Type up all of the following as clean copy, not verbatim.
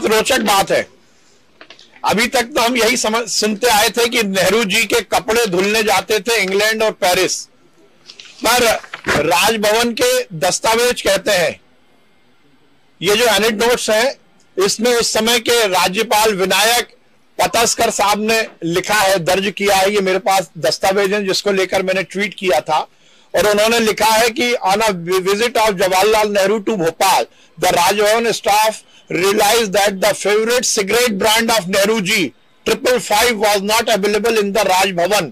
रोचक बात है, अभी तक तो हम यही सुनते आए थे कि नेहरू जी के कपड़े धुलने जाते थे इंग्लैंड और पेरिस, पर राजभवन के दस्तावेज कहते हैं, ये जो एनेक्डोट्स हैं इसमें उस समय के राज्यपाल विनायक पतस्कर साहब ने लिखा है, दर्ज किया है, ये मेरे पास दस्तावेज हैं जिसको लेकर मैंने ट्वीट किया था, और उन्होंने लिखा है कि on a visit of Jawaharlal Nehru to Bhopal the Raj Bhavan staff realized that the favorite cigarette brand of Nehruji 555 was not available in the Raj Bhavan.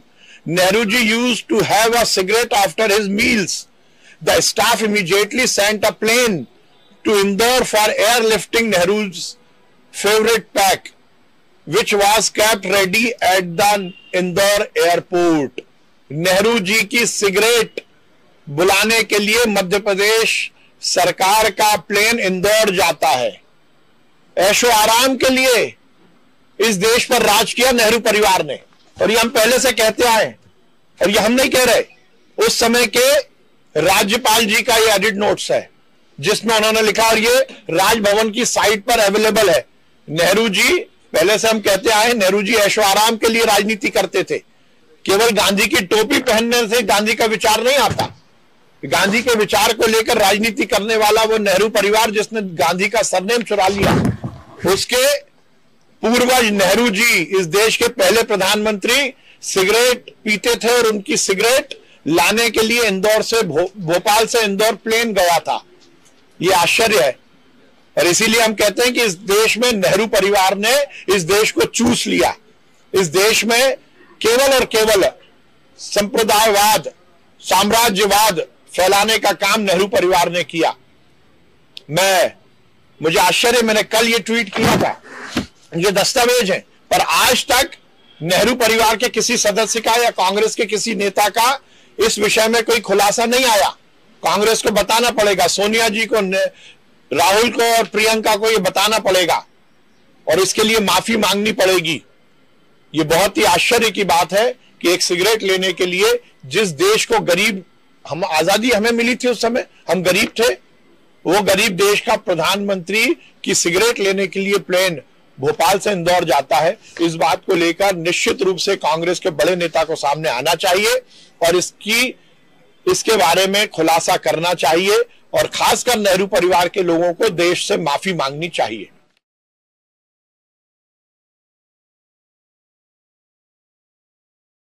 Nehruji used to have a cigarette after his meals. The staff immediately sent a plane to Indore for airlifting Nehru's favorite pack, which was kept ready at the Indore airport. Nehru ji की cigarette बुलाने के लिए मध्य प्रदेश सरकार का plane Indore जाता है। ऐशो आराम के लिए इस देश पर राज किया नेहरू परिवार ने, और ये हम पहले से कहते आए, और ये हम नहीं कह रहे, उस समय के राज्यपाल जी का ये एडिट नोट्स है जिसमें उन्होंने लिखा, और ये राजभवन की साइट पर अवेलेबल है। नेहरू जी, पहले से हम कहते आए, नेहरू जी ऐशो आराम के लिए राजनीति करते थे, केवल गांधी की टोपी पहनने से गांधी का विचार नहीं आता। गांधी के विचार को लेकर राजनीति करने वाला वो नेहरू परिवार जिसने गांधी का सरनेम चुरा लिया, उसके पूर्वज नेहरू जी, इस देश के पहले प्रधानमंत्री, सिगरेट पीते थे और उनकी सिगरेट लाने के लिए इंदौर से भोपाल से इंदौर प्लेन गया था। ये आश्चर्य है, और इसीलिए हम कहते हैं कि इस देश में नेहरू परिवार ने इस देश को चूस लिया। इस देश में केवल और केवल संप्रदायवाद, साम्राज्यवाद फैलाने का काम नेहरू परिवार ने किया। मुझे आश्चर्य, मैंने कल ये ट्वीट किया था, ये दस्तावेज है, पर आज तक नेहरू परिवार के किसी सदस्य का या कांग्रेस के किसी नेता का इस विषय में कोई खुलासा नहीं आया। कांग्रेस को बताना पड़ेगा, सोनिया जी को, राहुल को और प्रियंका को ये बताना पड़ेगा, और इसके लिए माफी मांगनी पड़ेगी। ये बहुत ही आश्चर्य की बात है कि एक सिगरेट लेने के लिए जिस देश को गरीब, हम आजादी हमें मिली थी उस समय, हम गरीब थे, वो गरीब देश का प्रधानमंत्री की सिगरेट लेने के लिए प्लेन भोपाल से इंदौर जाता है। इस बात को लेकर निश्चित रूप से कांग्रेस के बड़े नेता को सामने आना चाहिए और इसके बारे में खुलासा करना चाहिए, और खासकर नेहरू परिवार के लोगों को देश से माफी मांगनी चाहिए।